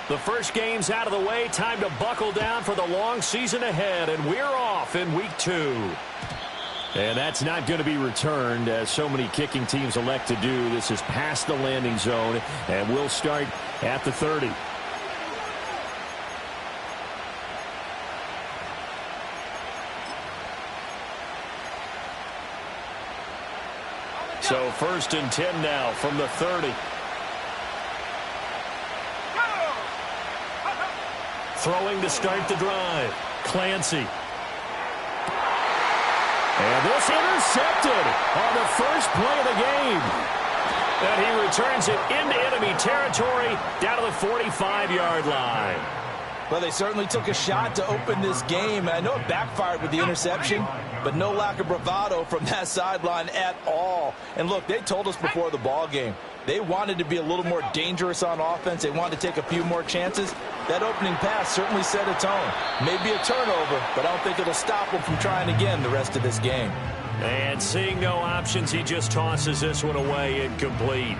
The first game's out of the way. Time to buckle down for the long season ahead, and we're off in week 2. And that's not going to be returned, as so many kicking teams elect to do. This is past the landing zone, and we'll start at the 30. So 1st and 10 now from the 30. Throwing to start the drive. Clancy. And this intercepted on the first play of the game. And he returns it into enemy territory down to the 45-yard line. Well, they certainly took a shot to open this game. I know it backfired with the interception, but no lack of bravado from that sideline at all. And look, they told us before the ball game, they wanted to be a little more dangerous on offense. They wanted to take a few more chances. That opening pass certainly set a tone. Maybe a turnover, but I don't think it'll stop them from trying again the rest of this game. And seeing no options, he just tosses this one away incomplete.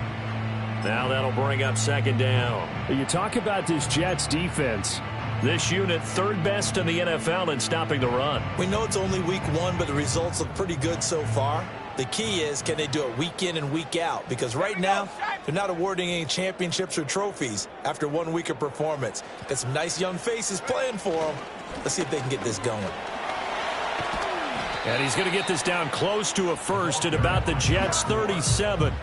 Now that'll bring up 2nd down. You talk about this Jets defense. This unit 3rd best in the NFL in stopping the run. We know it's only week 1, but the results look pretty good so far. The key is, can they do it week in and week out? Because right now, they're not awarding any championships or trophies after 1 week of performance. Got some nice young faces playing for them. Let's see if they can get this going. And he's going to get this down close to a first at about the Jets' 37.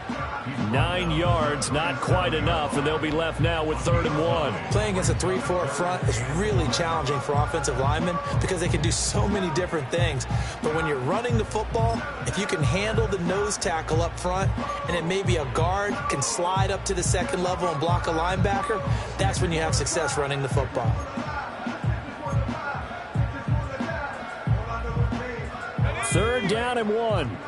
9 yards, not quite enough, and they'll be left now with 3rd and 1. Playing against a 3-4 front is really challenging for offensive linemen because they can do so many different things. But when you're running the football, if you can handle the nose tackle up front, and then maybe a guard can slide up to the 2nd level and block a linebacker, that's when you have success running the football. 3rd down and 1.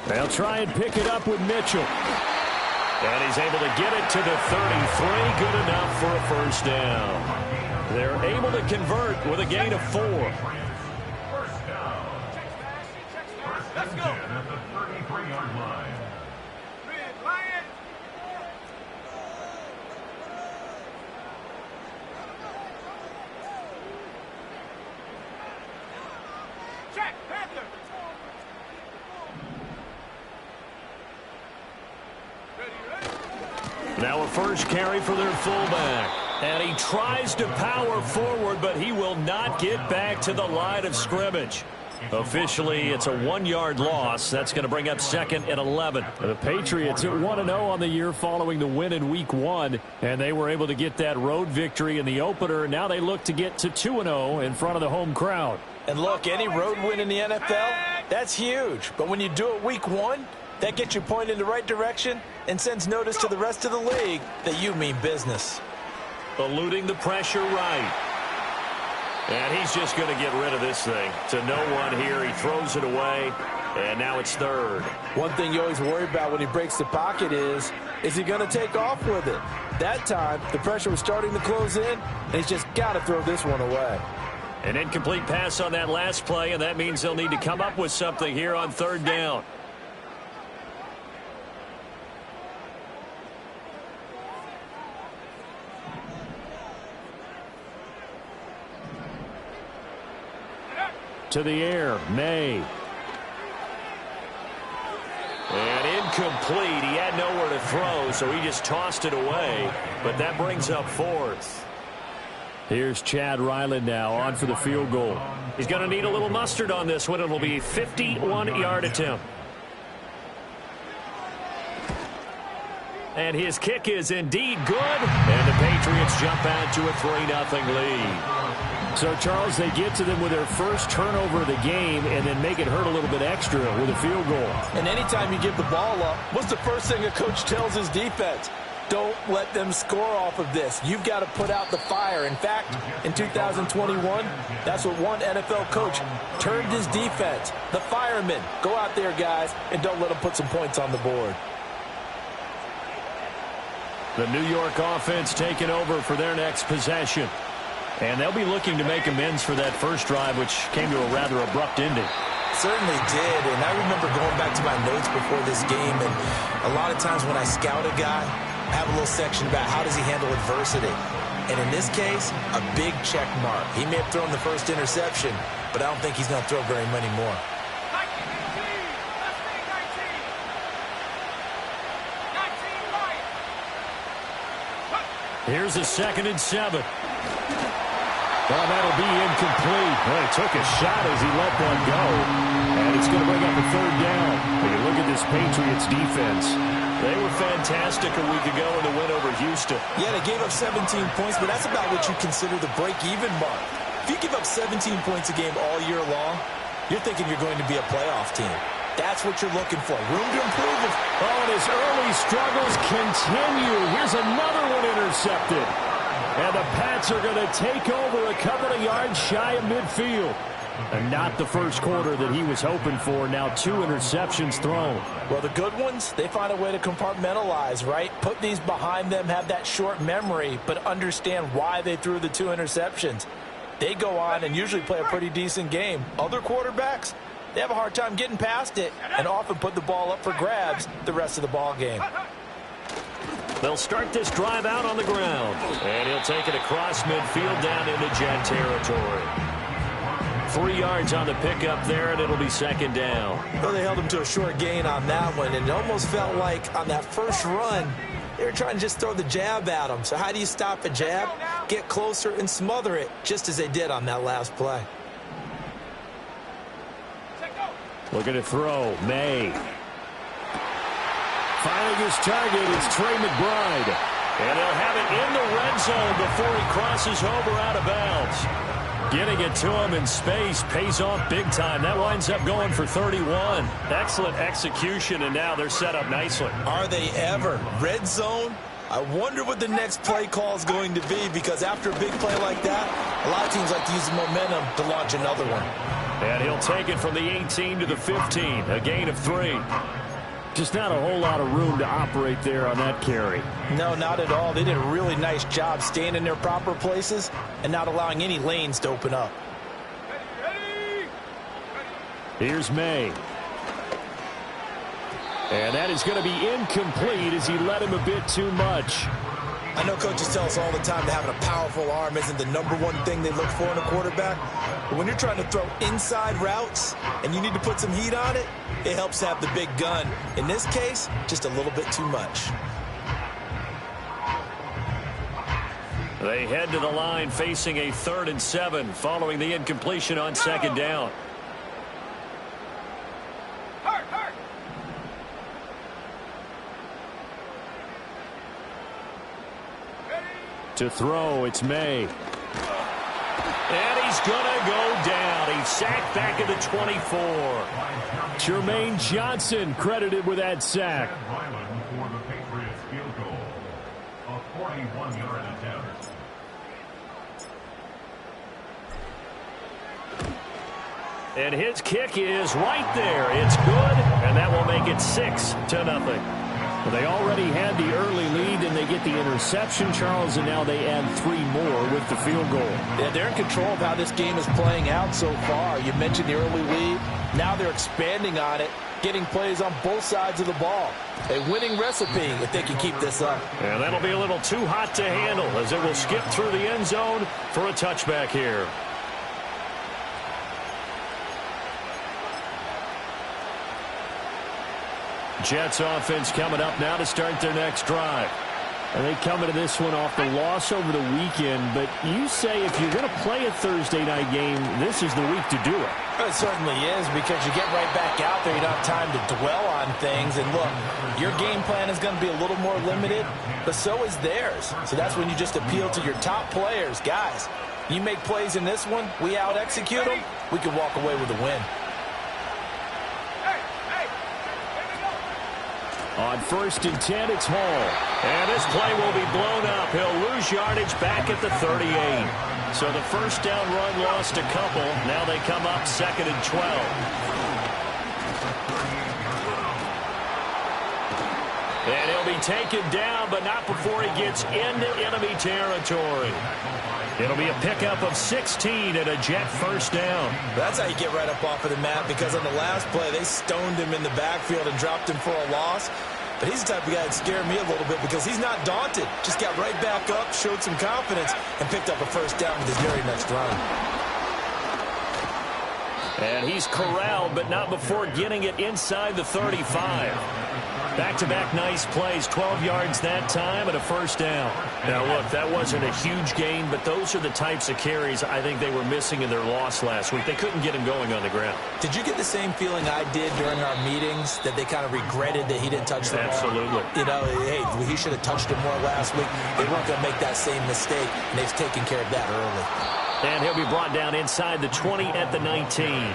They'll try and pick it up with Mitchell. And he's able to get it to the 33. Good enough for a 1st down. They're able to convert with a gain of 4. Let's go. At the 33-yard line. Now a first carry for their fullback. And he tries to power forward, but he will not get back to the line of scrimmage. Officially, it's a 1-yard loss. That's going to bring up 2nd and 11. The Patriots at 1-0 on the year following the win in week 1. And they were able to get that road victory in the opener. Now they look to get to 2-0 in front of the home crowd. And look, any road win in the NFL, that's huge. But when you do it week 1, that gets you pointed in the right direction and sends notice to the rest of the league that you mean business. Eluding the pressure right. And he's just going to get rid of this thing. To no one here. He throws it away. And now it's 3rd. One thing you always worry about when he breaks the pocket is he going to take off with it? That time, the pressure was starting to close in, and he's just got to throw this one away. An incomplete pass on that last play, and that means they'll need to come up with something here on 3rd down. To the air, May. And incomplete. He had nowhere to throw, so he just tossed it away. But that brings up 4th. Here's Chad Ryland now on for the field goal. He's going to need a little mustard on this one. It'll be a 51-yard attempt. And his kick is indeed good. And the Patriots jump out to a 3-0 lead. So, Charles, they get to them with their first turnover of the game and then make it hurt a little bit extra with a field goal. And anytime you give the ball up, what's the first thing a coach tells his defense? Don't let them score off of this. You've got to put out the fire. In fact, in 2021, that's what one NFL coach turned his defense. The firemen. Go out there, guys, and don't let them put some points on the board. The New York offense taking over for their next possession. And they'll be looking to make amends for that first drive, which came to a rather abrupt ending. Certainly did, and I remember going back to my notes before this game, and a lot of times when I scout a guy, I have a little section about how does he handle adversity. And in this case, a big check mark. He may have thrown the first interception, but I don't think he's going to throw very many more. 19 right. Here's a 2nd and 7. Well, that'll be incomplete. Well, he took a shot as he let that go. And it's going to bring up a 3rd down. When you look at this Patriots defense, they were fantastic a week ago in the win over Houston. Yeah, they gave up 17 points, but that's about what you consider the break-even mark. If you give up 17 points a game all year long, you're thinking you're going to be a playoff team. That's what you're looking for. Room to improve. Oh, and his early struggles continue. Here's another one intercepted. And the Pats are going to take over a couple of yards shy of midfield. And not the first quarter that he was hoping for. Now 2 interceptions thrown. Well, the good ones, they find a way to compartmentalize, right? Put these behind them, have that short memory, but understand why they threw the 2 interceptions. They go on and usually play a pretty decent game. Other quarterbacks, they have a hard time getting past it and often put the ball up for grabs the rest of the ball game. They'll start this drive out on the ground. And he'll take it across midfield down into Jet territory. 3 yards on the pickup there, and it'll be 2nd down. Well, they held him to a short gain on that one, and it almost felt like on that first run, they were trying to just throw the jab at him. So how do you stop a jab? Get closer and smother it, just as they did on that last play. Looking to throw. May. Finding his target is Trey McBride. And he'll have it in the red zone before he crosses over out of bounds. Getting it to him in space pays off big time. That winds up going for 31. Excellent execution, and now they're set up nicely. Are they ever? Red zone? I wonder what the next play call is going to be, because after a big play like that, a lot of teams like to use the momentum to launch another one. And he'll take it from the 18 to the 15, a gain of 3. Just not a whole lot of room to operate there on that carry. No, not at all. They did a really nice job staying in their proper places and not allowing any lanes to open up. Here's May. And that is going to be incomplete as he led him a bit too much. I know coaches tell us all the time that having a powerful arm isn't the #1 thing they look for in a quarterback. But when you're trying to throw inside routes and you need to put some heat on it, it helps to have the big gun. In this case, just a little bit too much. They head to the line facing a 3rd and 7 following the incompletion on 2nd down. To throw, it's May. And he's going to go down. He's sacked back at the 24. Jermaine Johnson credited with that sack. For the Patriots field goal, a 41-yard attempt. And his kick is right there. It's good, and that will make it 6-0. Well, they already had the early lead, and they get the interception, Charles, and now they add 3 more with the field goal. Yeah, they're in control of how this game is playing out so far. You mentioned the early lead. Now they're expanding on it, getting plays on both sides of the ball. A winning recipe if they can keep this up. And that'll be a little too hot to handle as it will skip through the end zone for a touchback here. Jets offense coming up now to start their next drive. And they come into this one off the loss over the weekend. But you say if you're going to play a Thursday night game, this is the week to do it. It certainly is, because you get right back out there. You don't have time to dwell on things. And look, your game plan is going to be a little more limited, but so is theirs. So that's when you just appeal to your top players. Guys, you make plays in this one, we out-execute them, we can walk away with a win. On 1st and 10, it's Hall. And this play will be blown up. He'll lose yardage back at the 38. So the first down run lost a couple. Now they come up 2nd and 12. And he'll He'll be taken down, but not before he gets into enemy territory. It'll be a pickup of 16 and a Jet first down. That's how you get right up off of the mat, because on the last play, they stoned him in the backfield and dropped him for a loss. But he's the type of guy that scared me a little bit because he's not daunted. Just got right back up, showed some confidence, and picked up a first down with his very next run. And he's corralled, but not before getting it inside the 35. Back-to-back nice plays, 12 yards that time and a first down. Now, look, that wasn't a huge gain, but those are the types of carries I think they were missing in their loss last week. They couldn't get him going on the ground. Did you get the same feeling I did during our meetings, that they kind of regretted that he didn't touch the ball? Absolutely. You know, hey, he should have touched it more last week. They weren't going to make that same mistake, and they've taken care of that early. And he'll be brought down inside the 20 at the 19.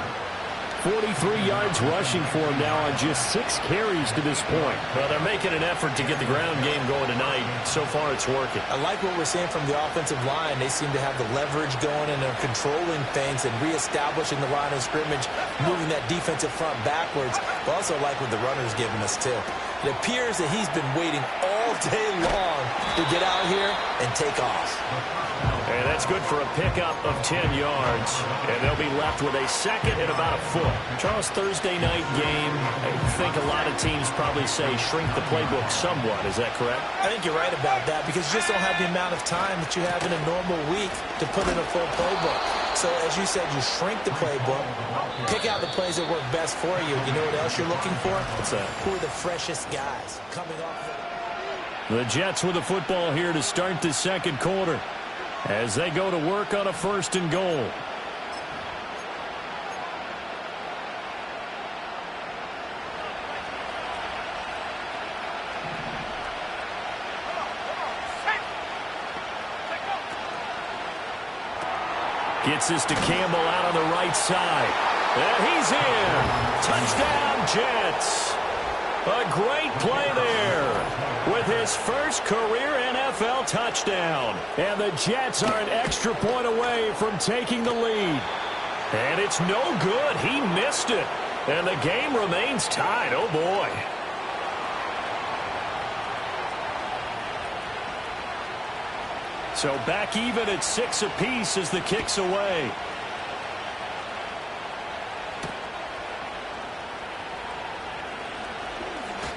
43 yards rushing for him now on just 6 carries to this point. Well, they're making an effort to get the ground game going tonight. So far, it's working. I like what we're seeing from the offensive line. They seem to have the leverage going, and they're controlling things and reestablishing the line of scrimmage, moving that defensive front backwards. But also like what the runner's giving us, too. It appears that he's been waiting all day long to get out here and take off. And that's good for a pickup of 10 yards. And they'll be left with a second and about a foot. Charles, Thursday night game, I think a lot of teams probably say shrink the playbook somewhat. Is that correct? I think you're right about that, because you just don't have the amount of time that you have in a normal week to put in a full playbook. So, as you said, you shrink the playbook, pick out the plays that work best for you. You know what else you're looking for? What's that? Who are the freshest guys coming off The Jets with the football here to start the second quarter as they go to work on a first and goal. Gets this to Campbell out on the right side. And he's in. Touchdown, Jets. A great play there with his first career NFL touchdown. And the Jets are an extra point away from taking the lead. And it's no good. He missed it. And the game remains tied. Oh, boy. So back even at 6 apiece as the kick's away.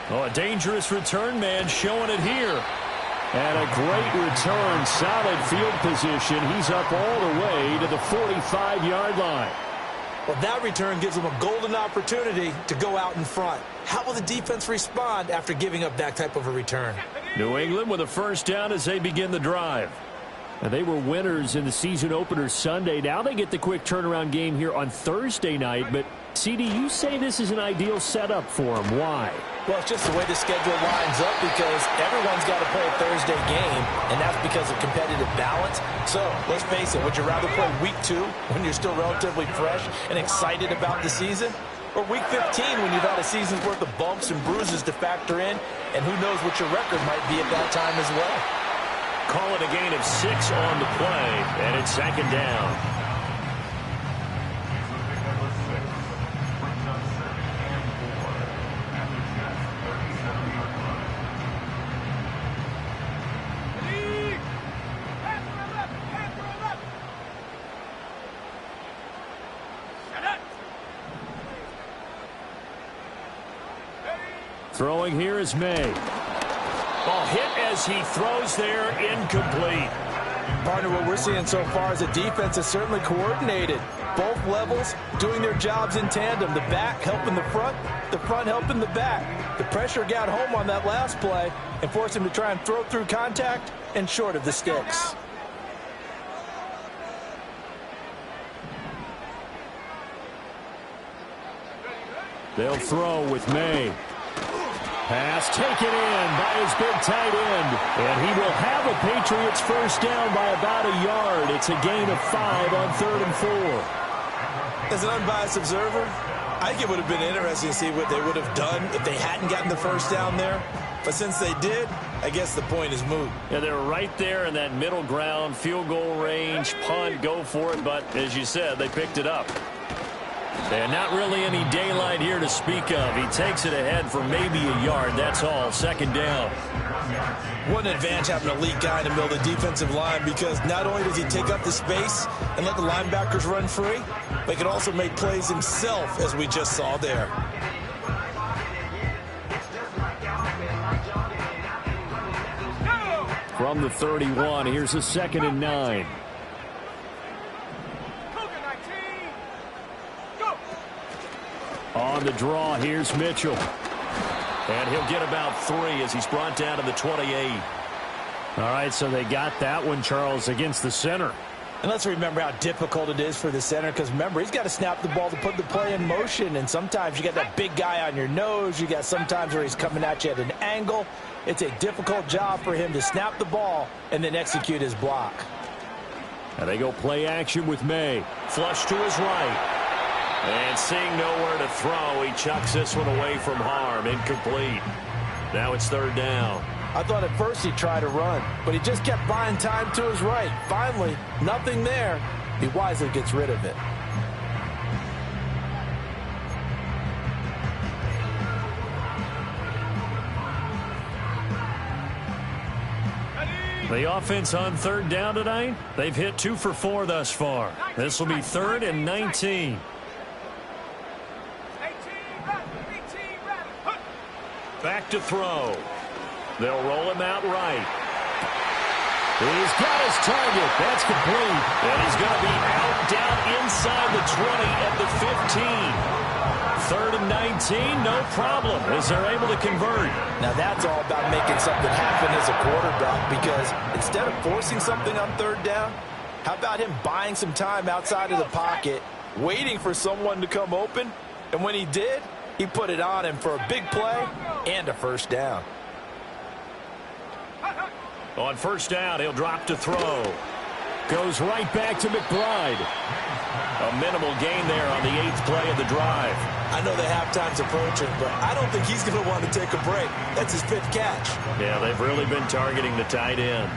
Oh, a dangerous return man showing it here. And a great return, solid field position. He's up all the way to the 45-yard line. Well, that return gives them a golden opportunity to go out in front. How will the defense respond after giving up that type of a return? New England with a first down as they begin the drive. And they were winners in the season opener Sunday. Now they get the quick turnaround game here on Thursday night. But, CD, you say this is an ideal setup for them. Why? Well, it's just the way the schedule lines up, because everyone's got to play a Thursday game, and that's because of competitive balance. So, let's face it, would you rather play week 2 when you're still relatively fresh and excited about the season? Or week 15 when you've had a season's worth of bumps and bruises to factor in, and who knows what your record might be at that time as well? Call it a gain of 6 on the play, and it's second down. Throwing here is May. Ball hit as he throws there, incomplete. Partner, what we're seeing so far is the defense is certainly coordinated. Both levels doing their jobs in tandem. The back helping the front helping the back. The pressure got home on that last play and forced him to try and throw through contact and short of the sticks. They'll throw with May. Pass taken in by his big tight end. And he will have a Patriots first down by about a yard. It's a gain of 5 on 3rd and 4. As an unbiased observer, I think it would have been interesting to see what they would have done if they hadn't gotten the first down there. But since they did, I guess the point is moot. Yeah, they're right there in that middle ground, field goal range, punt, go for it. But as you said, they picked it up. And not really any daylight here to speak of. He takes it ahead for maybe a yard. That's all. Second down. What an advantage having an elite guy in the middle of the defensive line, because not only does he take up the space and let the linebackers run free, but he can also make plays himself, as we just saw there. From the 31, here's a 2nd and 9. On the draw, here's Mitchell. And he'll get about 3 as he's brought down to the 28. All right, so they got that one, Charles, against the center. And let's remember how difficult it is for the center, because remember, he's got to snap the ball to put the play in motion, and sometimes you got that big guy on your nose. You got sometimes where he's coming at you at an angle. It's a difficult job for him to snap the ball and then execute his block. And they go play action with May. Flush to his right. And seeing nowhere to throw, he chucks this one away from harm. Incomplete. Now it's 3rd down. I thought at first he'd try to run, but he just kept buying time to his right. Finally, nothing there. He wisely gets rid of it. The offense on 3rd down tonight, they've hit 2 for 4 thus far. This will be 3rd and 19. Back to throw. They'll roll him out right. He's got his target. That's complete. And he's going to be out down inside the 20 at the 15. 3rd and 19, no problem, as they're able to convert. Now that's all about making something happen as a quarterback, because instead of forcing something on 3rd down, how about him buying some time outside of the pocket, waiting for someone to come open, and when he did, he put it on him for a big play and a 1st down. On 1st down, he'll drop to throw. Goes right back to McBride. A minimal gain there on the 8th play of the drive. I know the halftime's approaching, but I don't think he's going to want to take a break. That's his 5th catch. Yeah, they've really been targeting the tight end.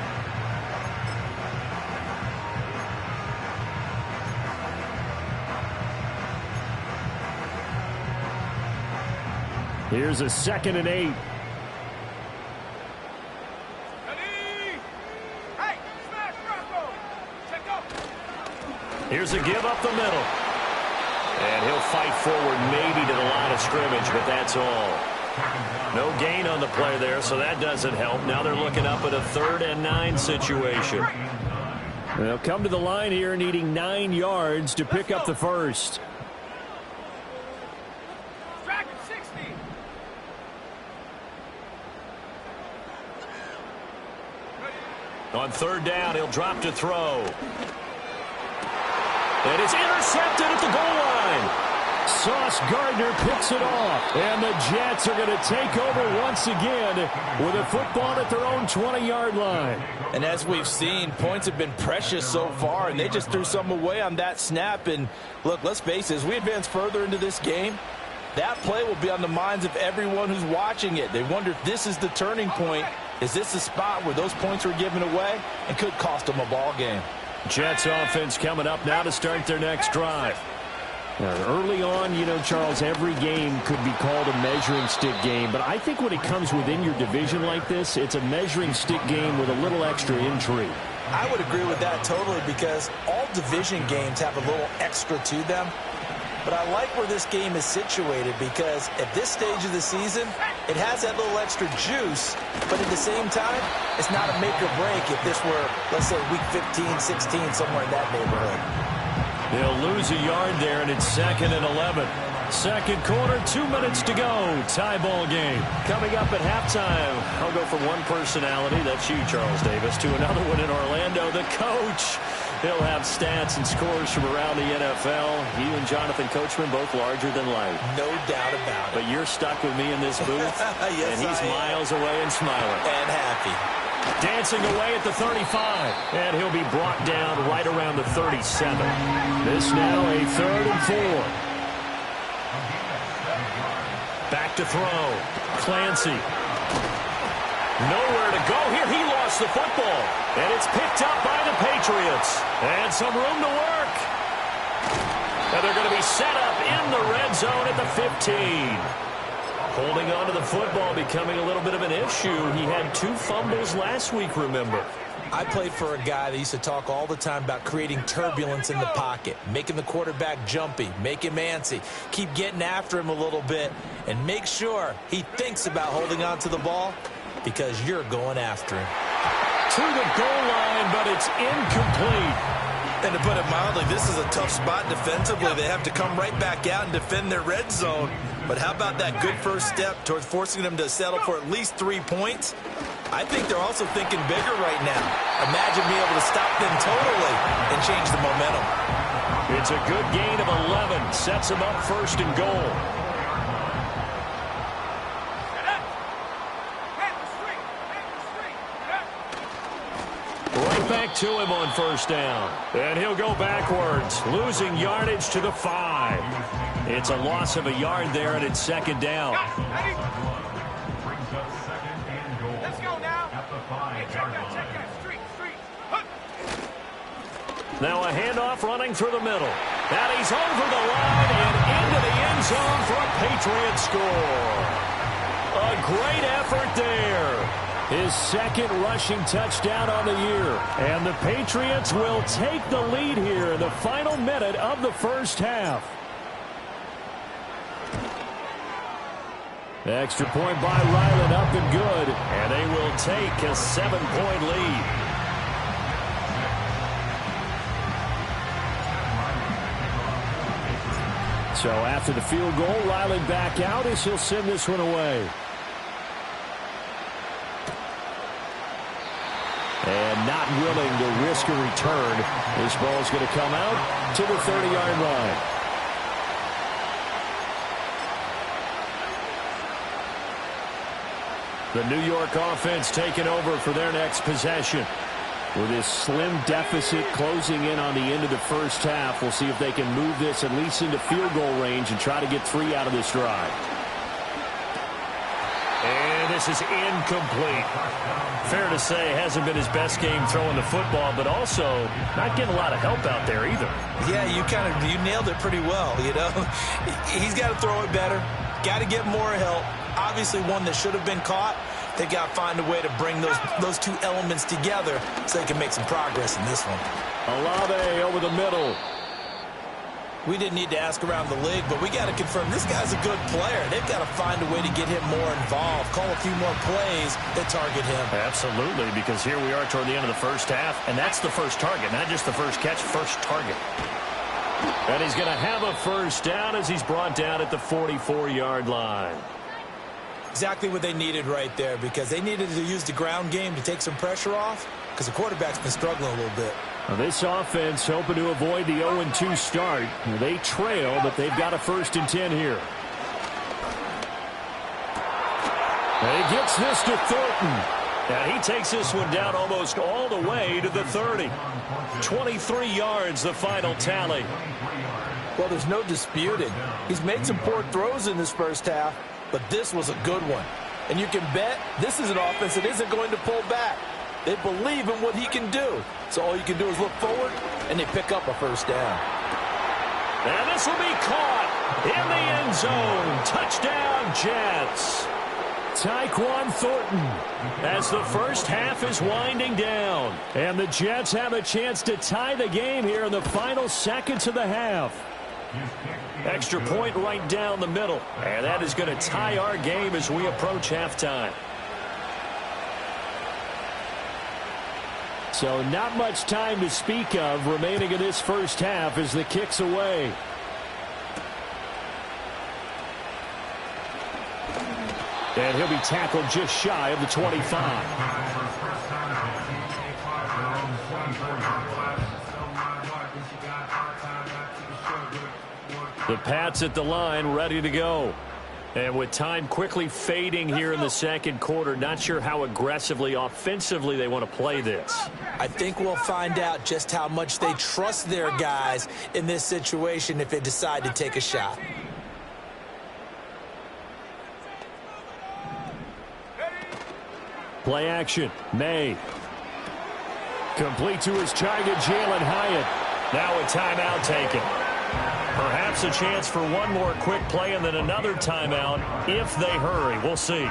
Here's a 2nd and 8. Here's a give up the middle. And he'll fight forward maybe to the line of scrimmage, but that's all. No gain on the play there, so that doesn't help. Now they're looking up at a 3rd and 9 situation. They'll come to the line here needing 9 yards to pick up the 1st. On 3rd down, he'll drop to throw. And it's intercepted at the goal line. Sauce Gardner picks it off. And the Jets are going to take over once again with a football at their own 20-yard line. And as we've seen, points have been precious so far, and they just threw some away on that snap. And look, let's face it, as we advance further into this game, that play will be on the minds of everyone who's watching it. They wonder if this is the turning point. Is this the spot where those points were given away and could cost them a ball game? Jets offense coming up now to start their next drive. Early on, you know, Charles, every game could be called a measuring stick game. But I think when it comes within your division like this, it's a measuring stick game with a little extra intrigue. I would agree with that totally, because all division games have a little extra to them. But I like where this game is situated, because at this stage of the season, it has that little extra juice, but at the same time, it's not a make or break if this were, let's say, week 15, 16, somewhere in that neighborhood. They'll lose a yard there, and it's 2nd and 11. Second quarter, 2 minutes to go. Tie ball game. Coming up at halftime, I'll go from one personality, that's you, Charles Davis, to another one in Orlando, the coach. He'll have stats and scores from around the NFL. You and Jonathan Coachman, both larger than life. No doubt about it. But you're stuck with me in this booth, yes, and he's miles away and smiling. And happy. Dancing away at the 35, and he'll be brought down right around the 37. This now a 3rd and 4. Back to throw. Clancy. Nowhere to go here. He lost the football. And it's picked up by the Patriots. And some room to work. And they're going to be set up in the red zone at the 15. Holding on to the football becoming a little bit of an issue. He had 2 fumbles last week, remember. I played for a guy that used to talk all the time about creating turbulence in the pocket, making the quarterback jumpy, make him antsy, keep getting after him a little bit, and make sure he thinks about holding on to the ball because you're going after him. To the goal line, but it's incomplete. And to put it mildly, this is a tough spot defensively. They have to come right back out and defend their red zone. But how about that good first step towards forcing them to settle for at least 3 points? I think they're also thinking bigger right now. Imagine being able to stop them totally and change the momentum. It's a good gain of 11. Sets them up first and goal. Right back to him on first down. And he'll go backwards, losing yardage to the 5. It's a loss of a yard there, and it's second down. Brings up second and goal. Let's go now. At the 5-yard line. Check that. Street. Now a handoff running through the middle. And he's over the line and into the end zone for a Patriot score. A great effort there. His second rushing touchdown on the year. And the Patriots will take the lead here in the final minute of the first half. Extra point by Ryland, up and good. And they will take a 7-point lead. So after the field goal, Ryland back out as he'll send this one away. And not willing to risk a return. This ball's going to come out to the 30-yard line. The New York offense taking over for their next possession. With this slim deficit closing in on the end of the first half, we'll see if they can move this at least into field goal range and try to get 3 out of this drive. And this is incomplete. Fair to say, hasn't been his best game throwing the football, but also not getting a lot of help out there either. Yeah, you nailed it pretty well, you know. He's got to throw it better, got to get more help. Obviously one that should have been caught. They got to find a way to bring those 2 elements together so they can make some progress in this one. Olave over the middle. We didn't need to ask around the league, but we got to confirm this guy's a good player. They've got to find a way to get him more involved, call a few more plays that target him. Absolutely, because here we are toward the end of the first half, and that's the first target, not just the first catch, first target. And he's going to have a first down as he's brought down at the 44-yard line. Exactly what they needed right there, because they needed to use the ground game to take some pressure off, because the quarterback's been struggling a little bit. Now this offense hoping to avoid the 0-2 start. They trail, but they've got a 1st and 10 here. And he gets this to Thornton. And he takes this one down almost all the way to the 30. 23 yards, the final tally. Well, there's no disputing. He's made some poor throws in this first half, but this was a good one. And you can bet this is an offense that isn't going to pull back. They believe in what he can do. So all you can do is look forward, and they pick up a first down. And this will be caught in the end zone. Touchdown, Jets. Tyquan Thornton as the first half is winding down. And the Jets have a chance to tie the game here in the final seconds of the half. Extra point right down the middle. And that is going to tie our game as we approach halftime. So not much time to speak of remaining in this first half as the kick's away. And he'll be tackled just shy of the 25. The Pats at the line, ready to go. And with time quickly fading here in the second quarter, not sure how aggressively, offensively they want to play this. I think we'll find out just how much they trust their guys in this situation if they decide to take a shot. Play action. May. Complete to his target, Jalen Hyatt. Now a timeout taken. Perhaps a chance for one more quick play and then another timeout if they hurry. We'll see.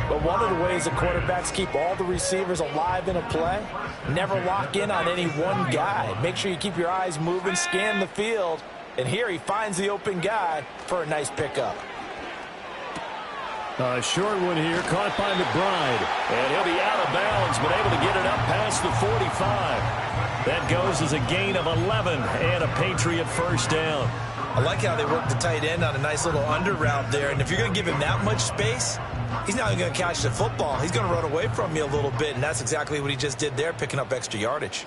But one of the ways the quarterbacks keep all the receivers alive in a play, never lock in on any one guy. Make sure you keep your eyes moving, scan the field, and here he finds the open guy for a nice pickup. A short one here, caught by McBride. And he'll be out of bounds, but able to get it up past the 45. That goes as a gain of 11 and a Patriot first down. I like how they work the tight end on a nice little under route there. And if you're going to give him that much space, he's not going to catch the football. He's going to run away from you a little bit, and that's exactly what he just did there, picking up extra yardage.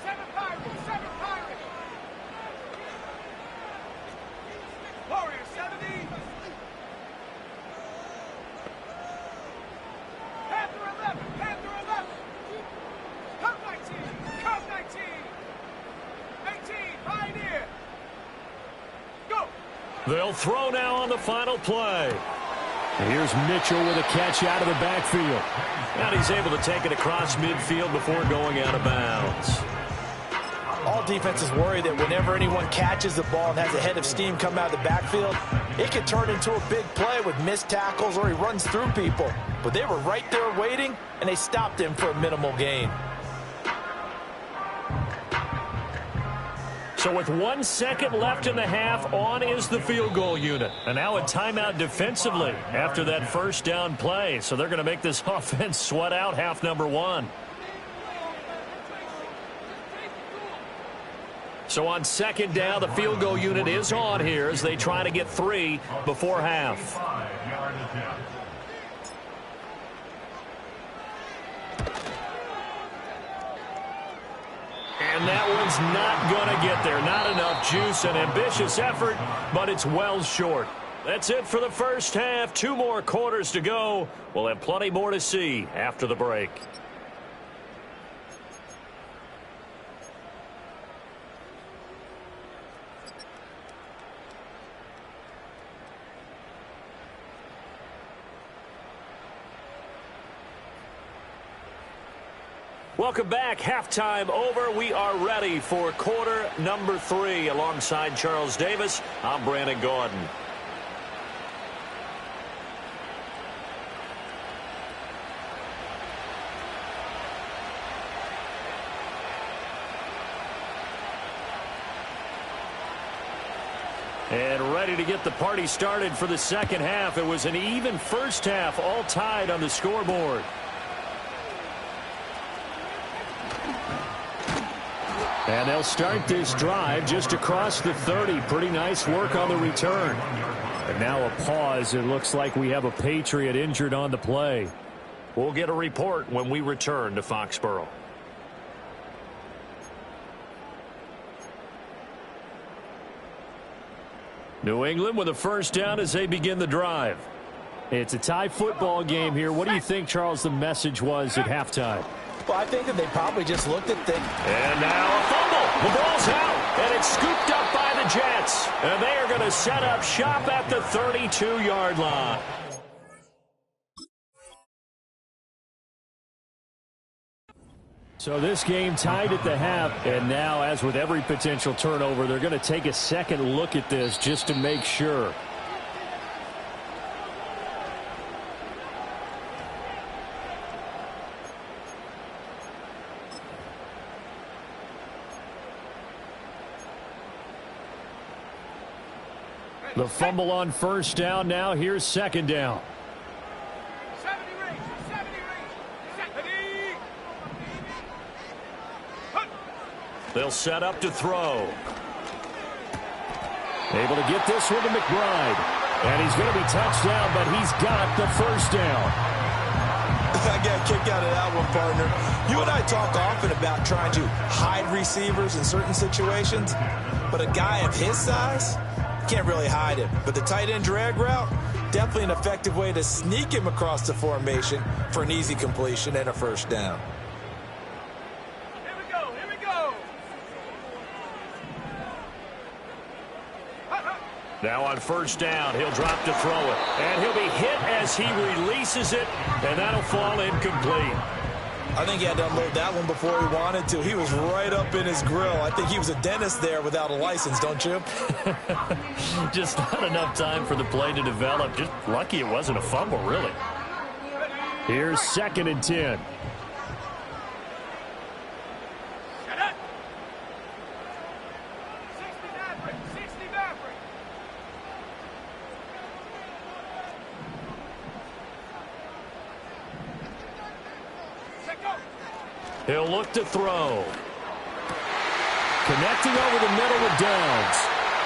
They'll throw now on the final play. Here's Mitchell with a catch out of the backfield. And he's able to take it across midfield before going out of bounds. All defenses worry that whenever anyone catches the ball and has a head of steam come out of the backfield, it could turn into a big play with missed tackles or he runs through people. But they were right there waiting, and they stopped him for a minimal gain. So with 1 second left in the half, on is the field goal unit. And now a timeout defensively after that first down play. So they're going to make this offense sweat out half number one. So on second down, the field goal unit is on here as they try to get 3 before half. And that one's not going to get there. Not enough juice, an ambitious effort, but it's well short. That's it for the first half. 2 more quarters to go. We'll have plenty more to see after the break. Welcome back. Halftime over. We are ready for quarter number 3. Alongside Charles Davis, I'm Brandon Gordon. And ready to get the party started for the second half. It was an even first half, all tied on the scoreboard. And they'll start this drive just across the 30. Pretty nice work on the return. And now a pause. It looks like we have a Patriot injured on the play. We'll get a report when we return to Foxborough. New England with a first down as they begin the drive. It's a tie football game here. What do you think, Charles, the message was at halftime? Well, I think that they probably just looked at things. And now a fumble. The ball's out, and it's scooped up by the Jets. And they are going to set up shop at the 32-yard line. So this game tied at the half, and now, as with every potential turnover, they're going to take a second look at this just to make sure. The fumble on first down. Now here's second down. They'll set up to throw. Able to get this one to McBride. And he's going to be touched down, but he's got the first down. I got a kick out of that one, partner. You and I talk often about trying to hide receivers in certain situations, but a guy of his size can't really hide him. But the tight end drag route, definitely an effective way to sneak him across the formation for an easy completion and a first down. Now on first down, he'll drop to throw it. And he'll be hit as he releases it, and that'll fall incomplete. I think he had to unload that one before he wanted to. He was right up in his grill. I think he was a dentist there without a license, don't you? Just not enough time for the play to develop. Just lucky it wasn't a fumble, really. Here's 2nd and 10. He'll look to throw. Connecting over the middle with Downs.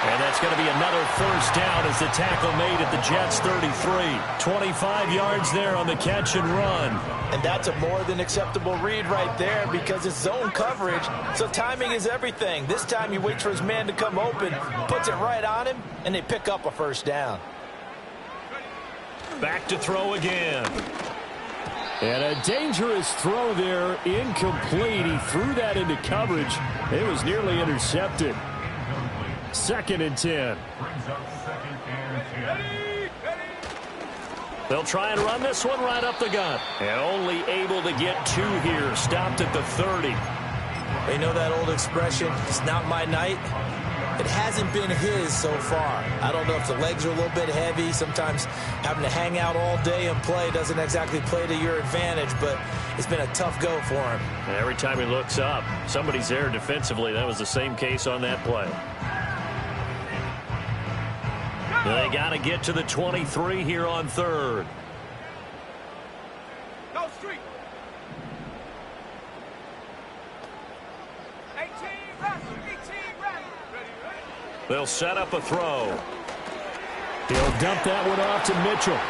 And that's going to be another first down as the tackle made at the Jets' 33. 25 yards there on the catch and run. And that's a more than acceptable read right there because it's zone coverage, so timing is everything. This time he waits for his man to come open, puts it right on him, and they pick up a first down. Back to throw again. And a dangerous throw there, incomplete. He threw that into coverage. It was nearly intercepted. 2nd and 10. They'll try and run this one right up the gut. And only able to get 2 here. Stopped at the 30. You know that old expression, it's not my night? It hasn't been his so far. I don't know if the legs are a little bit heavy. Sometimes having to hang out all day and play doesn't exactly play to your advantage, but it's been a tough go for him. Every time he looks up, somebody's there defensively. That was the same case on that play. They got to get to the 23 here on 3rd. Go street. 18 ready. They'll set up a throw. He'll dump that one off to Mitchell.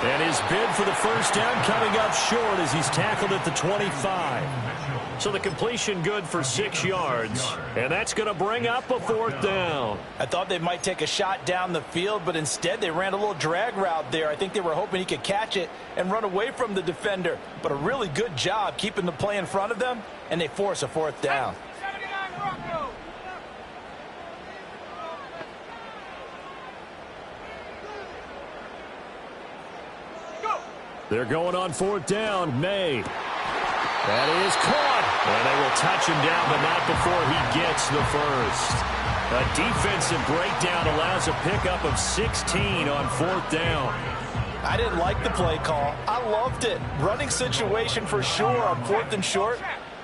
And his bid for the first down coming up short as he's tackled at the 25. So the completion good for 6 yards. And that's going to bring up a 4th down. I thought they might take a shot down the field, but instead they ran a little drag route there. I think they were hoping he could catch it and run away from the defender. But a really good job keeping the play in front of them, and they force a 4th down. 79 Broncos. They're going on 4th down. May. That is caught. And they will touch him down, but not before he gets the first. A defensive breakdown allows a pickup of 16 on 4th down. I didn't like the play call. I loved it. Running situation for sure on 4th and short.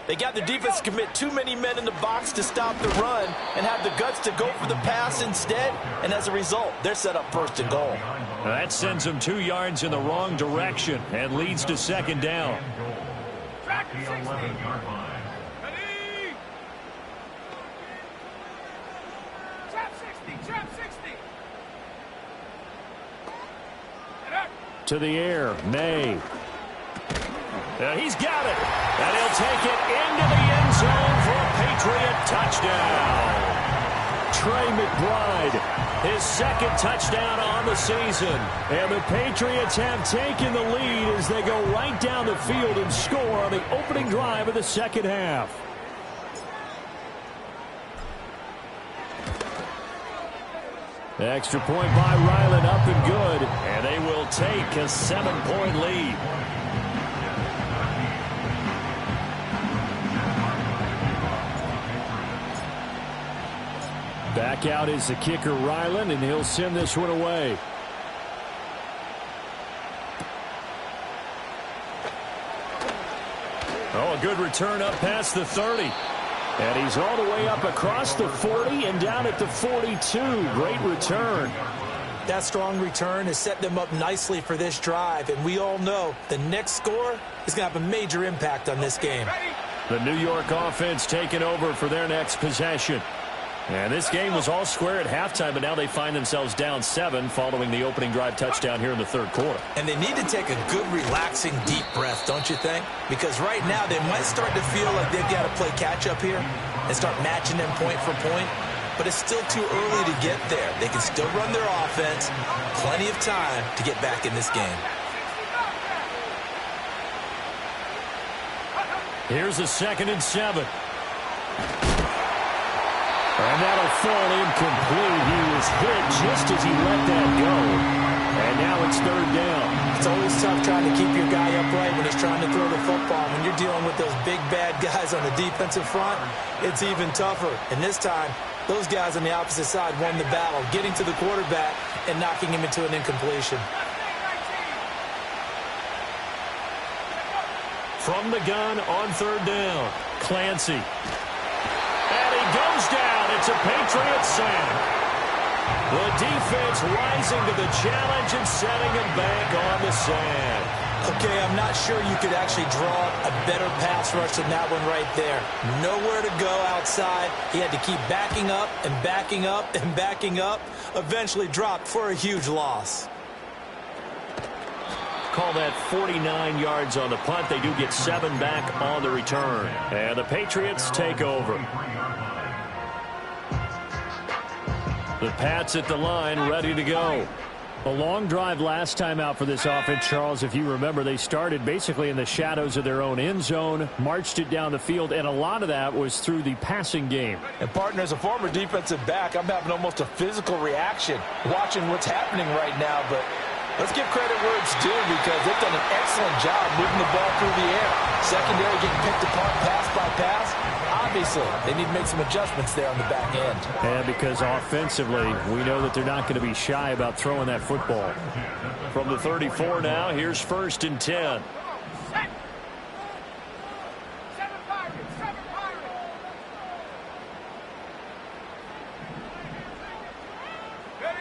They got the defense to commit too many men in the box to stop the run and have the guts to go for the pass instead. And as a result, they're set up 1st and goal. That sends them 2 yards in the wrong direction and leads to 2nd down. Track 60. Ready. Trap 60. Trap 60. To the air, May. He's got it. And he'll take it into the end zone for a Patriot touchdown. Trey McBride, his 2nd touchdown on the season. And the Patriots have taken the lead as they go right down the field and score on the opening drive of the 2nd half. Extra point by Ryland, up and good. And they will take a 7-point lead. Back out is the kicker, Ryland, and he'll send this one away. Oh, a good return up past the 30. And he's all the way up across the 40 and down at the 42. Great return. That strong return has set them up nicely for this drive, and we all know the next score is going to have a major impact on this game. The New York offense taking over for their next possession. And this game was all square at halftime, but now they find themselves down 7 following the opening drive touchdown here in the 3rd quarter. And they need to take a good, relaxing, deep breath, don't you think? Because right now they might start to feel like they've got to play catch-up here and start matching them point for point. But it's still too early to get there. They can still run their offense. Plenty of time to get back in this game. Here's a 2nd and 7. And that'll fall incomplete. He was hit just as he let that go. And now it's 3rd down. It's always tough trying to keep your guy upright when he's trying to throw the football. When you're those big bad guys on the defensive front, it's even tougher. And this time, those guys on the opposite side won the battle, getting to the quarterback and knocking him into an incompletion. From the gun on third down, Clancy. And he goes down. It's a Patriots sack. The defense rising to the challenge and setting him back on the sack. Okay, I'm not sure you could actually draw a better pass rush than that one right there. Nowhere to go outside. He had to keep backing up and backing up and backing up. Eventually dropped for a huge loss. Call that 49 yards on the punt. They do get 7 back on the return. And the Patriots take over. The Pats at the line, ready to go. A long drive last time out for this offense, Charles. If you remember, they started basically in the shadows of their own end zone, marched it down the field, and a lot of that was through the passing game. And, partner, as a former defensive back, I'm having almost a physical reaction watching what's happening right now. But let's give credit where it's due because they've done an excellent job moving the ball through the air. Secondary getting picked apart pass by pass. Obviously, they need to make some adjustments there on the back end. And because offensively, we know that they're not going to be shy about throwing that football. From the 34 now, here's 1st and 10. Set. 7 Pirates, 7 Pirates. Ready?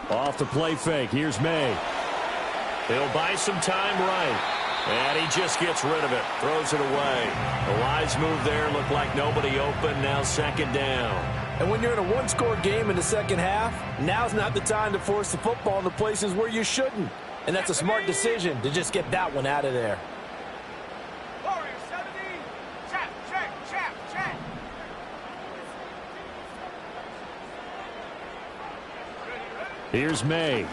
Off the play fake. Here's May. He'll buy some time right. And he just gets rid of it. Throws it away. A wise move there. Looked like nobody open. Now 2nd down. And when you're in a one-score game in the second half, now's not the time to force the football in the places where you shouldn't. And that's a smart decision to just get that one out of there. Warriors 70. Check, check, check, check. Here's May.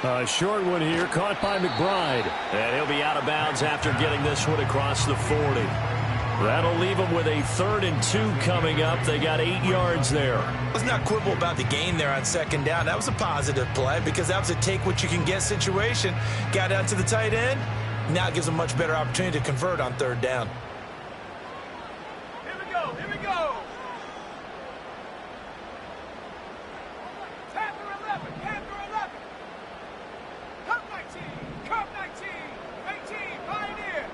A short one here, caught by McBride. And he'll be out of bounds after getting this one across the 40. That'll leave them with a 3rd and 2 coming up. They got 8 yards there. Let's not quibble about the gain there on 2nd down. That was a positive play because that was a take-what-you-can-get situation. Got out to the tight end. Now it gives them a much better opportunity to convert on 3rd down. Here we go, here we go. Panther 11, Panther 11. Cup 19, Cup 19, 18, Pioneer.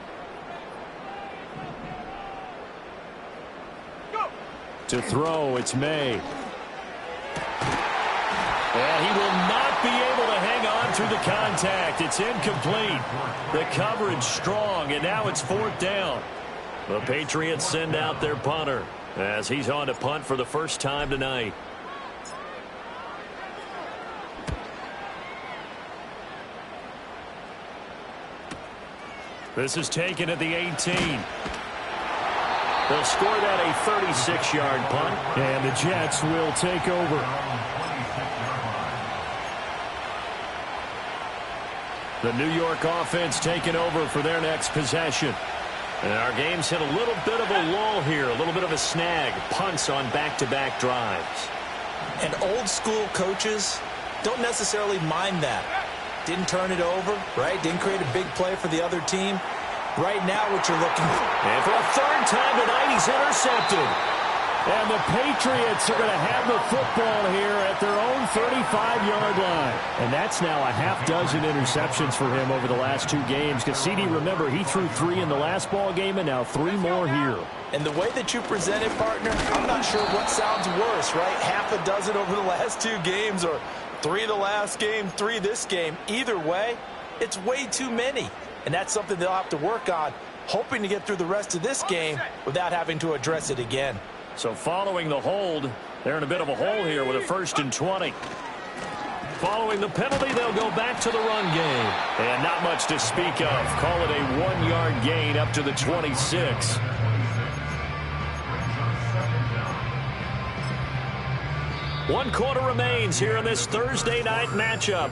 Go. To throw, it's May. And he will not be able to hang on through the contact. It's incomplete. The coverage strong, and now it's 4th down. The Patriots send out their punter as he's on to punt for the first time tonight. This is taken at the 18. They'll score that a 36-yard punt. And the Jets will take over. The New York offense taking over for their next possession. And our game's hit a little bit of a lull here, a little bit of a snag. Punts on back-to-back drives. And old-school coaches don't necessarily mind that. Didn't turn it over, right? Didn't create a big play for the other team. Right now, what you're looking for. And for a 3rd time tonight, he's intercepted. And the Patriots are going to have the football here at their own 35-yard line. And that's now a half dozen interceptions for him over the last 2 games. Because CD, remember, he threw 3 in the last ball game and now 3 more here. And the way that you present it, partner, I'm not sure what sounds worse, right? Half a dozen over the last 2 games or 3 the last game, 3 this game. Either way, it's way too many. And that's something they'll have to work on, hoping to get through the rest of this game without having to address it again. So following the hold, they're in a bit of a hole here with a 1st and 20. Following the penalty, they'll go back to the run game. And not much to speak of. Call it a 1-yard gain up to the 26. One quarter remains here in this Thursday night matchup.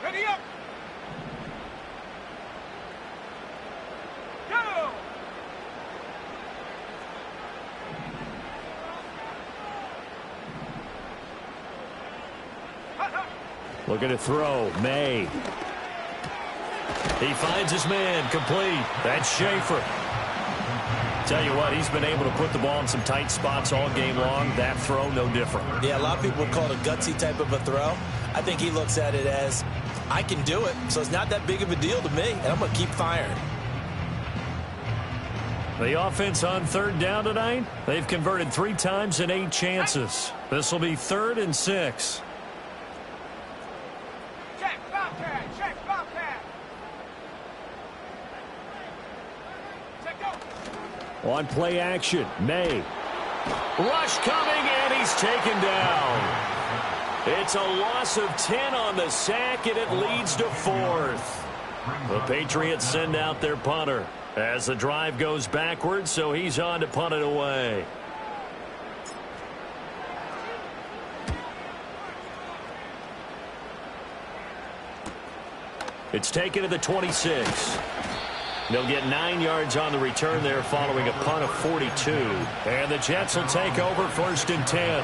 Ready up. Go. Looking to throw. May. He finds his man. Complete. That's Schaefer. Tell you what, he's been able to put the ball in some tight spots all game long. That throw, no different. Yeah, a lot of people would call it a gutsy type of a throw. I think he looks at it as, I can do it, so it's not that big of a deal to me, and I'm going to keep firing. The offense on third down tonight, they've converted 3 times in 8 chances. This will be 3rd and 6. Check, Bobcat, check, Bobcat. Check, go. On play action, May. Rush coming, and he's taken down. It's a loss of 10 on the sack, and it leads to 4th. The Patriots send out their punter as the drive goes backwards, so he's on to punt it away. It's taken to the 26. They'll get 9 yards on the return there following a punt of 42. And the Jets will take over 1st and 10.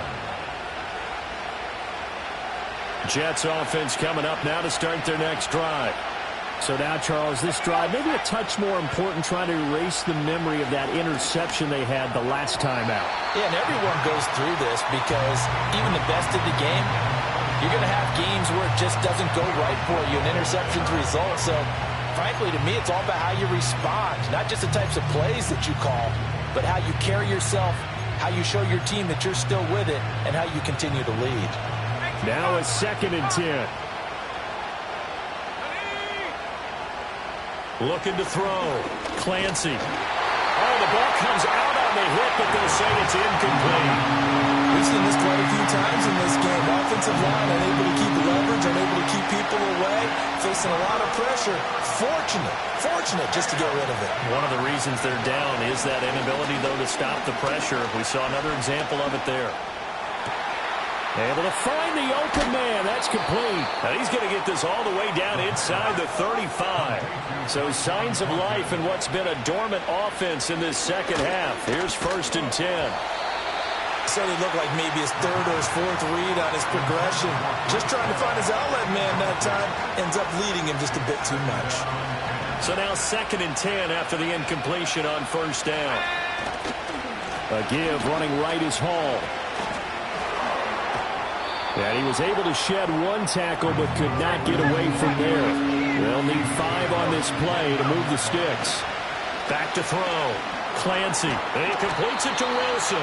Jets offense coming up now to start their next drive. So now, Charles, this drive maybe a touch more important, trying to erase the memory of that interception they had the last time out. Yeah, and everyone goes through this because even the best of the game, you're going to have games where it just doesn't go right for you, and interceptions result. So, frankly, to me, it's all about how you respond, not just the types of plays that you call, but how you carry yourself, how you show your team that you're still with it, and how you continue to lead. Now a 2nd and 10. Looking to throw. Clancy. Oh, the ball comes out on the hit, but they'll say it's incomplete. We've seen this quite a few times in this game. Offensive line unable to keep leverage, unable to keep people away, facing a lot of pressure. Fortunate just to get rid of it. One of the reasons they're down is that inability, though, to stop the pressure. We saw another example of it there. Able to find the open man. That's complete. Now he's going to get this all the way down inside the 35. So signs of life in what's been a dormant offense in this second half. Here's 1st and 10. Said it looked like maybe his 3rd or his 4th read on his progression. Just trying to find his outlet man that time. Ends up leading him just a bit too much. So now 2nd and 10 after the incompletion on 1st down. A give running right is Hall. And he was able to shed 1 tackle but could not get away from there. They'll need 5 on this play to move the sticks. Back to throw. Clancy. And he completes it to Wilson.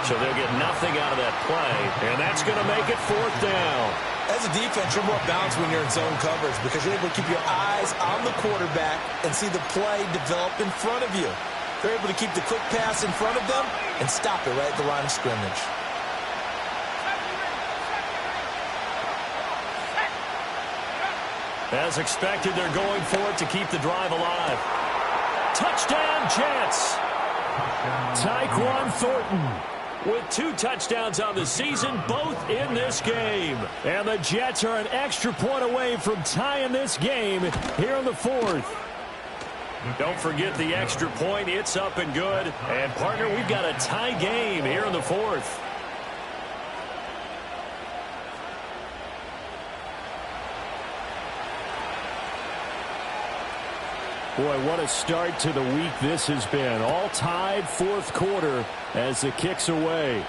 So they'll get nothing out of that play. And that's going to make it 4th down. As a defense, you're more balanced when you're in zone coverage because you're able to keep your eyes on the quarterback and see the play develop in front of you. They're able to keep the quick pass in front of them and stop it right at the line of scrimmage. As expected, they're going for it to keep the drive alive. Touchdown, Jets! Tyquan Thornton with 2 touchdowns on the season, both in this game. And the Jets are an extra point away from tying this game here in the 4th. Don't forget the extra point. It's up and good. And, partner, we've got a tie game here in the 4th. Boy, what a start to the week this has been. All tied 4th quarter as the kick's away.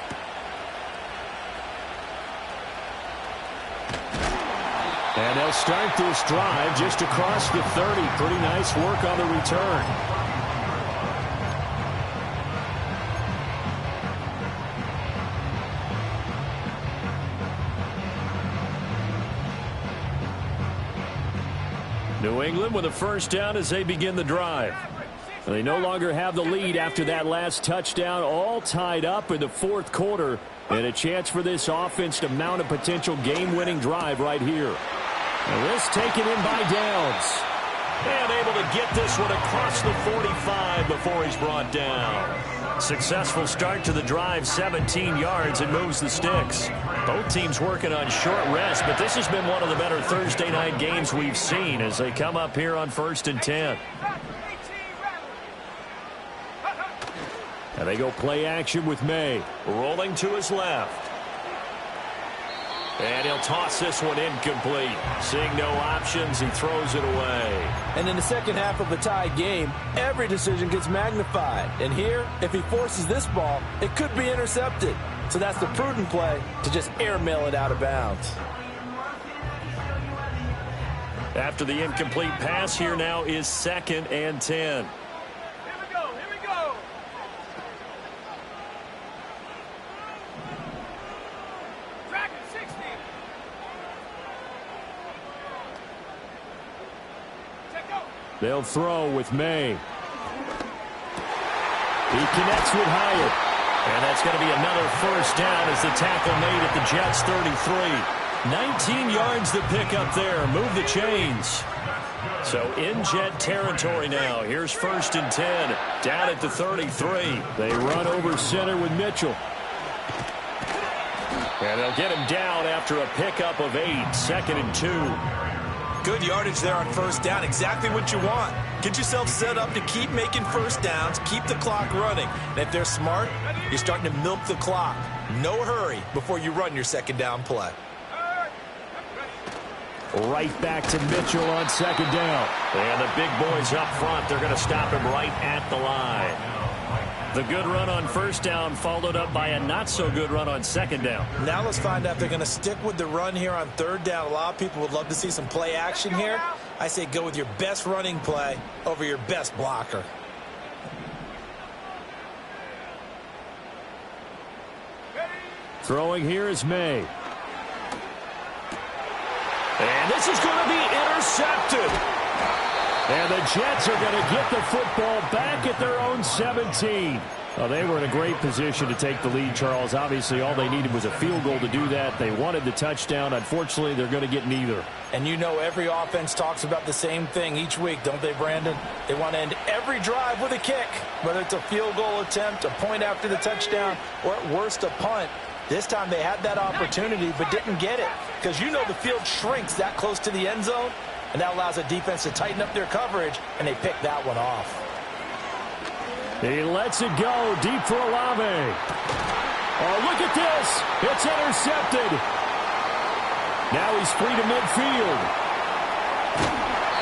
And they'll start this drive just across the 30. Pretty nice work on the return. New England with a 1st down as they begin the drive. They no longer have the lead after that last touchdown, all tied up in the 4th quarter, and a chance for this offense to mount a potential game-winning drive right here. And this taken in by Downs. And able to get this one across the 45 before he's brought down. Successful start to the drive, 17 yards, and moves the sticks. Both teams working on short rest, but this has been one of the better Thursday night games we've seen as they come up here on 1st and 10. And they go play action with May. Rolling to his left. And he'll toss this one incomplete. Seeing no options, he throws it away. And in the second half of a tie game, every decision gets magnified. And here, if he forces this ball, it could be intercepted. So that's the prudent play to just airmail it out of bounds. After the incomplete pass, here now is 2nd and 10. Here we go. Here we go. Dragon 60. Check go. They'll throw with May. He connects with Hyatt. And that's going to be another first down as the tackle made at the Jets' 33. 19 yards to pick up there. Move the chains. So in Jet territory now. Here's 1st and 10. Down at the 33. They run over center with Mitchell. And they'll get him down after a pickup of 8. 2nd and 2. Good yardage there on first down. Exactly what you want. Get yourself set up to keep making first downs. Keep the clock running. And if they're smart, you're starting to milk the clock. No hurry before you run your second down play. Right back to Mitchell on 2nd down. And the big boys up front, they're going to stop him right at the line. The good run on first down followed up by a not-so-good run on 2nd down. Now let's find out if they're going to stick with the run here on 3rd down. A lot of people would love to see some play action here. I say go with your best running play over your best blocker. Throwing here is May. And this is going to be intercepted. And the Jets are going to get the football back at their own 17. Well, they were in a great position to take the lead, Charles. Obviously, all they needed was a field goal to do that. They wanted the touchdown. Unfortunately, they're going to get neither. And you know every offense talks about the same thing each week, don't they, Brandon? They want to end every drive with a kick, whether it's a field goal attempt, a point after the touchdown, or at worst, a punt. This time they had that opportunity but didn't get it because you know the field shrinks that close to the end zone, and that allows a defense to tighten up their coverage, and they pick that one off. He lets it go deep for Olave. Oh, look at this. It's intercepted. Now he's free to midfield.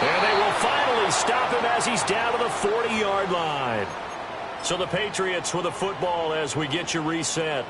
And they will finally stop him as he's down to the 40-yard line. So the Patriots with the football as we get you reset.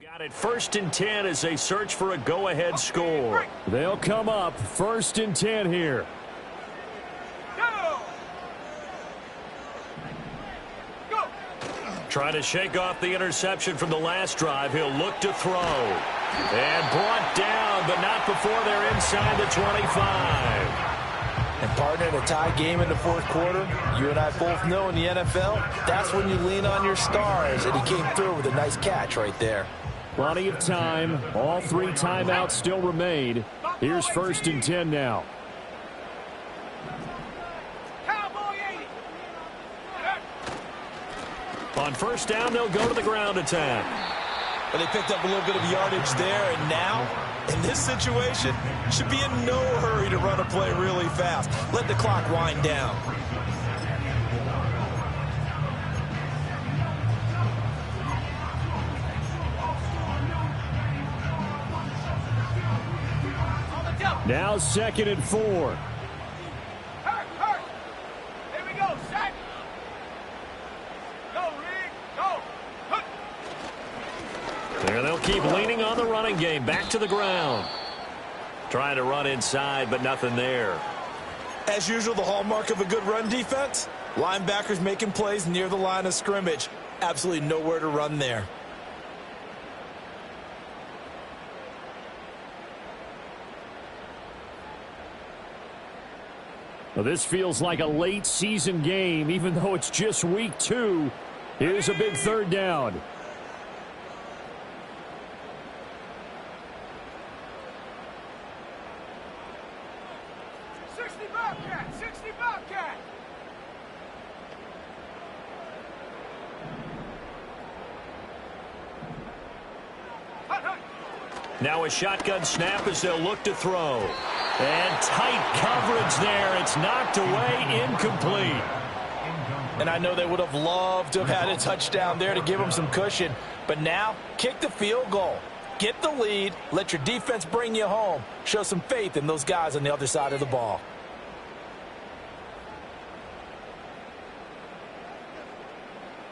Got it 1st and 10 as they search for a go-ahead score. They'll come up 1st and 10 here. Go! Go! Trying to shake off the interception from the last drive. He'll look to throw. And brought down, but not before they're inside the 25. And partner, in a tie game in the 4th quarter, you and I both know in the NFL, that's when you lean on your stars, and he came through with a nice catch right there. Plenty of time. All 3 timeouts still remain. Here's 1st and 10 now. Cowboy 80. On first down, they'll go to the ground attack. But they picked up a little bit of yardage there, and now, in this situation, should be in no hurry to run a play really fast. Let the clock wind down. Now 2nd and 4. Hurt, hurt. Here we go, set. Go, Reed, go. Hut. There they'll keep leaning on the running game. Back to the ground. Trying to run inside, but nothing there. As usual, the hallmark of a good run defense, linebackers making plays near the line of scrimmage. Absolutely nowhere to run there. Well, this feels like a late season game, even though it's just week 2. Here's a big 3rd down. Now a shotgun snap as they'll look to throw. And tight coverage there. It's knocked away, incomplete. And I know they would have loved to have had a touchdown there to give them some cushion. But now, kick the field goal. Get the lead. Let your defense bring you home. Show some faith in those guys on the other side of the ball.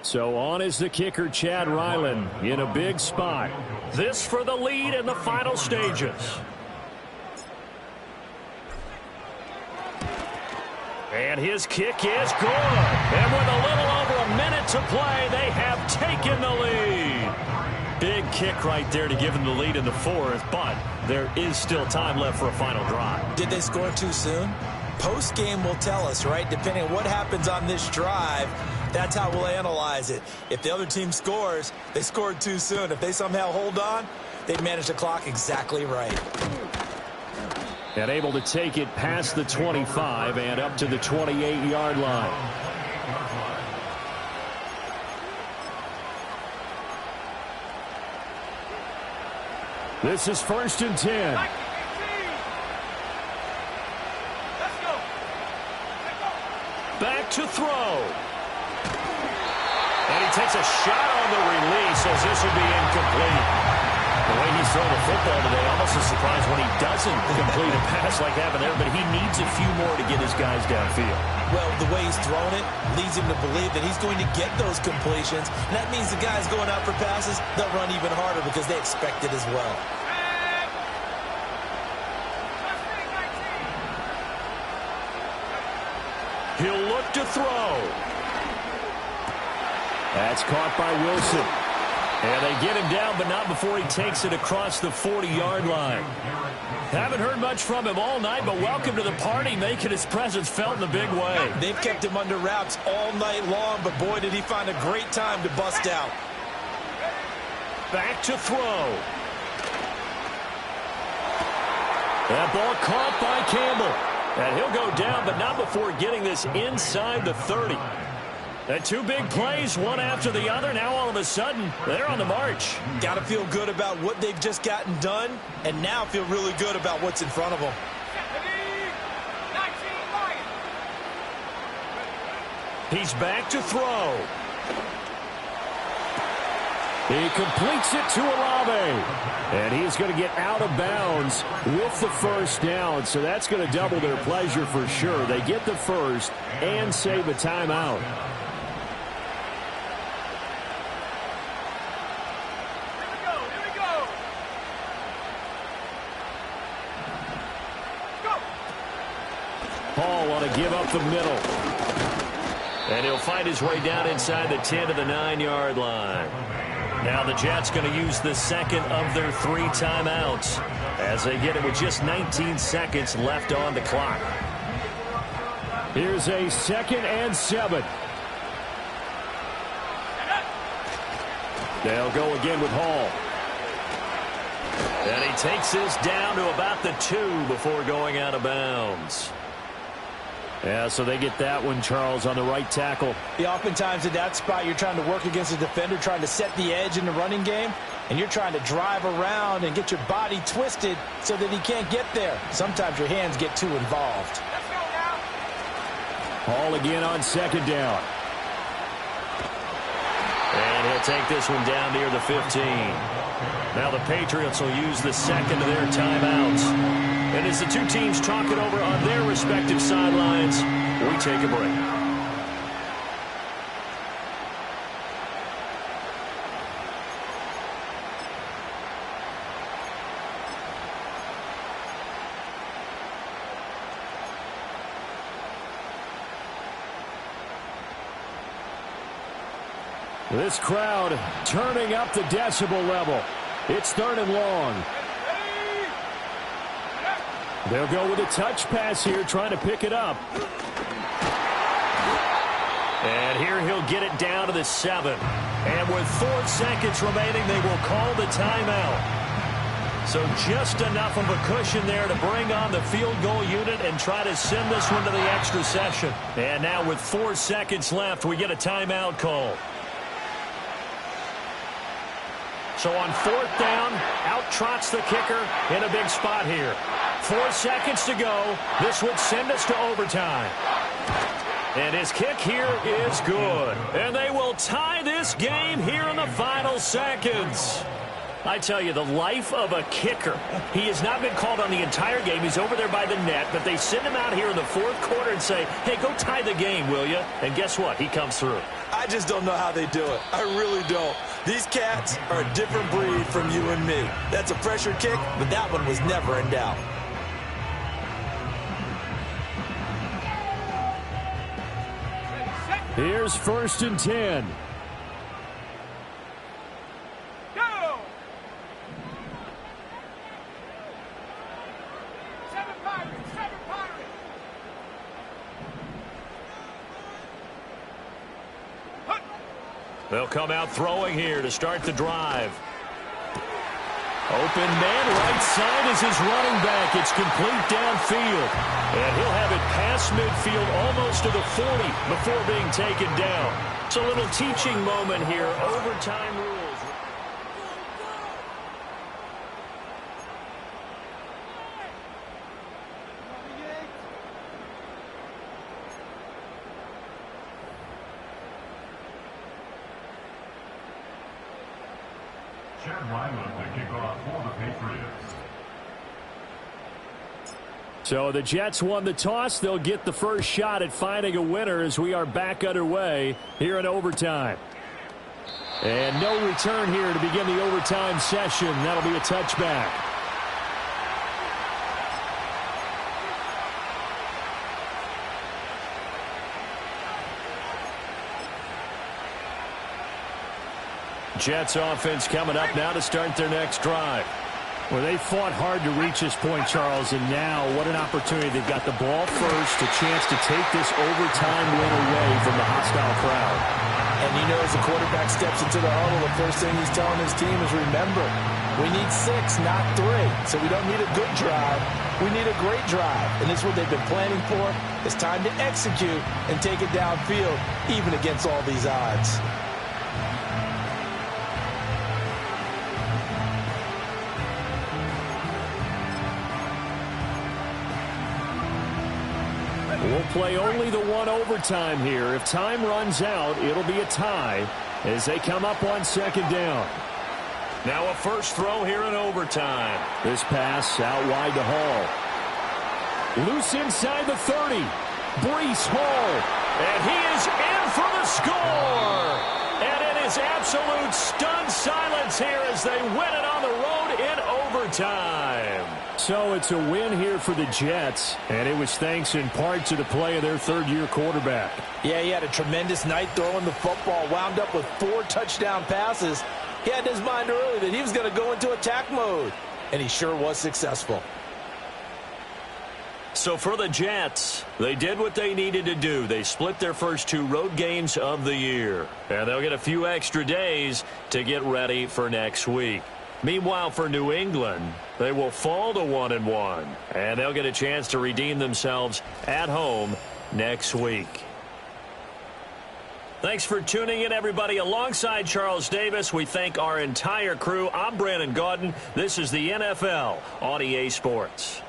So on is the kicker, Chad Ryland, in a big spot. This for the lead in the final stages. And his kick is good. And with a little over a minute to play, they have taken the lead. Big kick right there to give them the lead in the fourth, but there is still time left for a final drive. Did they score too soon? Post-game will tell us, right? Depending on what happens on this drive, that's how we'll analyze it. If the other team scores, they scored too soon. If they somehow hold on, they've managed the clock exactly right. And able to take it past the 25 and up to the 28-yard line. This is 1st and 10. Let's go. Back to throw. And he takes a shot on the release as this will be incomplete. The way he's throwing the football today, almost a surprise when he doesn't complete a pass like that there, but he needs a few more to get his guys downfield. Well, the way he's thrown it leads him to believe that he's going to get those completions. And that means the guys going out for passes, they'll run even harder because they expect it as well. He'll look to throw. That's caught by Wilson. And they get him down, but not before he takes it across the 40-yard line. Haven't heard much from him all night, but welcome to the party, making his presence felt in a big way. They've kept him under wraps all night long, but boy, did he find a great time to bust out. Back to throw. That ball caught by Campbell. And he'll go down, but not before getting this inside the 30. And two big plays, one after the other. Now all of a sudden, they're on the march. Got to feel good about what they've just gotten done, and now feel really good about what's in front of them. He's back to throw. He completes it to Olave. And he's going to get out of bounds with the first down. So that's going to double their pleasure for sure. They get the first and save a timeout. Paul on a give up the middle. And he'll find his way down inside the 10 to the 9-yard line. Now the Jets going to use the second of their 3 timeouts as they get it with just 19 seconds left on the clock. Here's a 2nd and 7. They'll go again with Hall. And he takes this down to about the 2 before going out of bounds. Yeah, so they get that one, Charles, on the right tackle. Yeah, oftentimes in that spot, you're trying to work against a defender, trying to set the edge in the running game, and you're trying to drive around and get your body twisted so that he can't get there. Sometimes your hands get too involved. Hall again on 2nd down. And he'll take this one down near the 15. Now the Patriots will use the second of their timeouts. And as the two teams talk it over on their respective sidelines, we take a break. This crowd turning up the decibel level. It's 3rd and long. They'll go with a touch pass here, trying to pick it up. And here he'll get it down to the 7. And with 4 seconds remaining, they will call the timeout. So just enough of a cushion there to bring on the field goal unit and try to send this one to the extra session. And now with 4 seconds left, we get a timeout call. So on 4th down, out trots the kicker in a big spot here. 4 seconds to go. This would send us to overtime. And his kick here is good. And they will tie this game here in the final seconds. I tell you, the life of a kicker. He has not been called on the entire game. He's over there by the net, but they send him out here in the 4th quarter and say, hey, go tie the game, will you? And guess what? He comes through. I just don't know how they do it. I really don't. These cats are a different breed from you and me. That's a pressure kick, but that one was never in doubt. Here's 1st and 10. Go! 7 Pirates! 7 Pirates! Hunt! They'll come out throwing here to start the drive. Open man, right side is his running back. It's complete downfield. And he'll have it past midfield almost to the 40 before being taken down. It's a little teaching moment here. Overtime rules. Chad Ryland to kick off for the Patriots. So the Jets won the toss. They'll get the first shot at finding a winner as we are back underway here in overtime. And no return here to begin the overtime session. That'll be a touchback. Jets offense coming up now to start their next drive. Well, they fought hard to reach this point, Charles, and now what an opportunity. They've got the ball first, a chance to take this overtime win away from the hostile crowd. And you know, as the quarterback steps into the huddle, the first thing he's telling his team is, remember, we need 6, not 3. So we don't need a good drive. We need a great drive. And this is what they've been planning for. It's time to execute and take it downfield, even against all these odds. We'll play only the one overtime here. If time runs out, it'll be a tie as they come up on 2nd down. Now a first throw here in overtime. This pass out wide to Hall. Loose inside the 30. Breece Hall. And he is in for the score. And it is absolute stunned silence here as they win it on the road in overtime. So it's a win here for the Jets, and it was thanks in part to the play of their 3rd-year quarterback. Yeah, he had a tremendous night throwing the football, wound up with 4 touchdown passes. He had in his mind early that he was going to go into attack mode, and he sure was successful. So for the Jets, they did what they needed to do. They split their first 2 road games of the year, and they'll get a few extra days to get ready for next week. Meanwhile, for New England, they will fall to 1-1, and they'll get a chance to redeem themselves at home next week. Thanks for tuning in, everybody. Alongside Charles Davis, we thank our entire crew. I'm Brandon Gaudin. This is the NFL on EA Sports.